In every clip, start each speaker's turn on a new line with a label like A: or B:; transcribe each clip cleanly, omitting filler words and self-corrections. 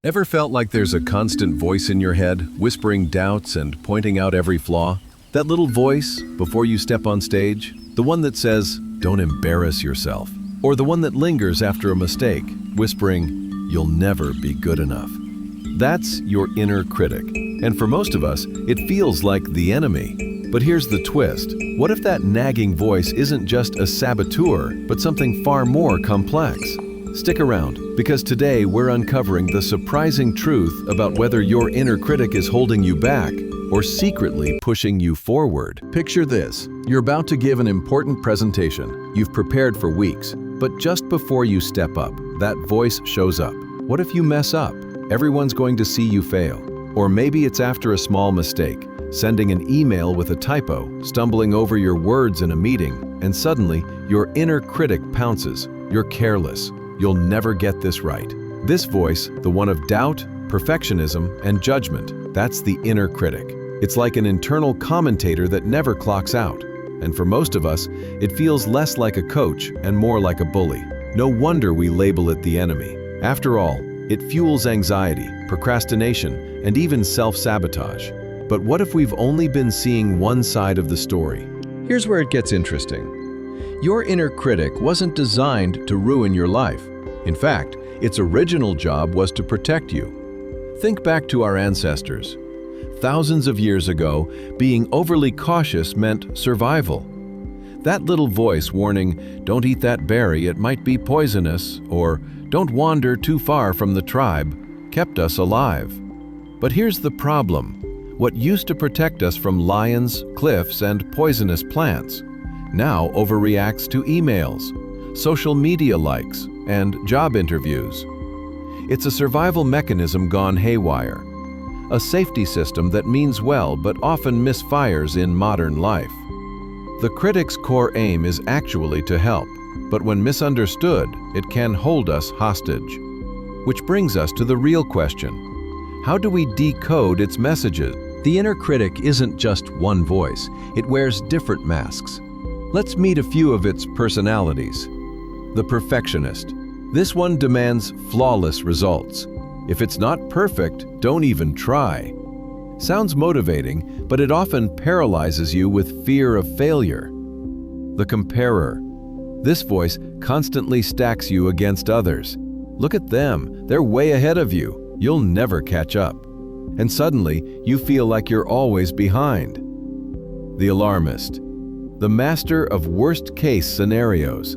A: Ever felt like there's a constant voice in your head, whispering doubts and pointing out every flaw? That little voice before you step on stage? The one that says, "Don't embarrass yourself." Or the one that lingers after a mistake, whispering, "You'll never be good enough." That's your inner critic. And for most of us, it feels like the enemy. But here's the twist. What if that nagging voice isn't just a saboteur, but something far more complex? Stick around, because today we're uncovering the surprising truth about whether your inner critic is holding you back or secretly pushing you forward. Picture this. You're about to give an important presentation. You've prepared for weeks, but just before you step up, that voice shows up. What if you mess up? Everyone's going to see you fail. Or maybe it's after a small mistake, sending an email with a typo, stumbling over your words in a meeting, and suddenly your inner critic pounces. You're careless. You'll never get this right. This voice, the one of doubt, perfectionism, and judgment, that's the inner critic. It's like an internal commentator that never clocks out. And for most of us, it feels less like a coach and more like a bully. No wonder we label it the enemy. After all, it fuels anxiety, procrastination, and even self-sabotage. But what if we've only been seeing one side of the story? Here's where it gets interesting. Your inner critic wasn't designed to ruin your life. In fact, its original job was to protect you. Think back to our ancestors. Thousands of years ago, being overly cautious meant survival. That little voice warning, "Don't eat that berry, it might be poisonous," or "Don't wander too far from the tribe," kept us alive. But here's the problem. What used to protect us from lions, cliffs, and poisonous plants now overreacts to emails, social media likes, and job interviews. It's a survival mechanism gone haywire. A safety system that means well but often misfires in modern life. The critic's core aim is actually to help, but when misunderstood, it can hold us hostage. Which brings us to the real question. How do we decode its messages? The inner critic isn't just one voice. It wears different masks. Let's meet a few of its personalities. The perfectionist. This one demands flawless results. If it's not perfect, don't even try. Sounds motivating, but it often paralyzes you with fear of failure. The comparer. This voice constantly stacks you against others. Look at them, they're way ahead of you. You'll never catch up. And suddenly, you feel like you're always behind. The alarmist. The master of worst-case scenarios.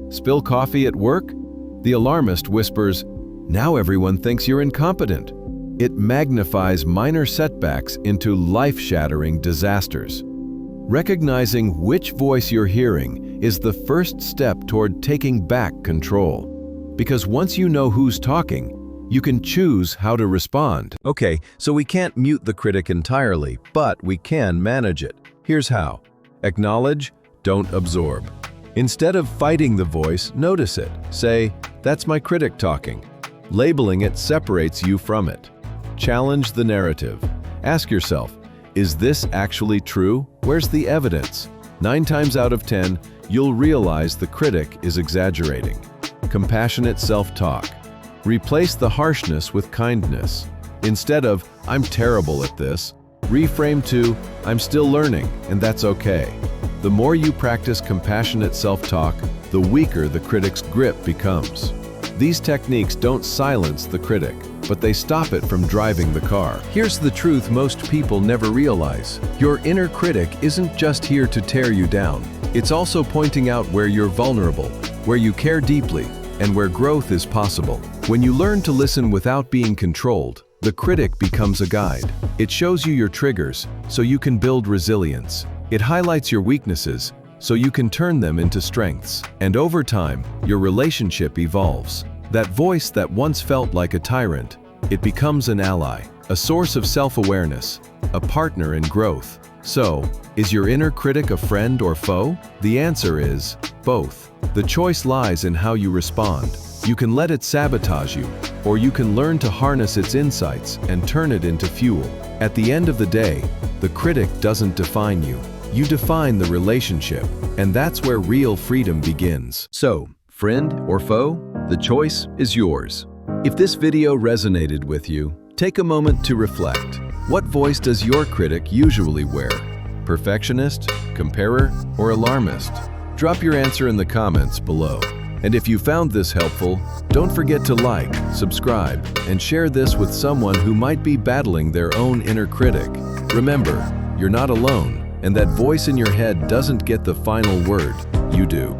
A: Spill coffee at work? The alarmist whispers, "Now everyone thinks you're incompetent." It magnifies minor setbacks into life-shattering disasters. Recognizing which voice you're hearing is the first step toward taking back control. Because once you know who's talking, you can choose how to respond. Okay, so we can't mute the critic entirely, but we can manage it. Here's how. Acknowledge, don't absorb. Instead of fighting the voice, notice it. Say, "That's my critic talking." Labeling it separates you from it. Challenge the narrative. Ask yourself, is this actually true? Where's the evidence? 9 times out of 10, you'll realize the critic is exaggerating. Compassionate self-talk. Replace the harshness with kindness. Instead of, "I'm terrible at this," reframe to, "I'm still learning, and that's okay." The more you practice compassionate self-talk, the weaker the critic's grip becomes. These techniques don't silence the critic, but they stop it from driving the car. Here's the truth most people never realize. Your inner critic isn't just here to tear you down. It's also pointing out where you're vulnerable, where you care deeply, and where growth is possible. When you learn to listen without being controlled, the critic becomes a guide. It shows you your triggers, so you can build resilience. It highlights your weaknesses, so you can turn them into strengths. And over time, your relationship evolves. That voice that once felt like a tyrant, it becomes an ally, a source of self-awareness, a partner in growth. So, is your inner critic a friend or foe? The answer is both. The choice lies in how you respond. You can let it sabotage you, or you can learn to harness its insights and turn it into fuel. At the end of the day, the critic doesn't define you. You define the relationship, and that's where real freedom begins. So, friend or foe, the choice is yours. If this video resonated with you, take a moment to reflect. What voice does your critic usually wear? Perfectionist, comparer, or alarmist? Drop your answer in the comments below. And if you found this helpful, don't forget to like, subscribe, and share this with someone who might be battling their own inner critic. Remember, you're not alone, and that voice in your head doesn't get the final word. You do.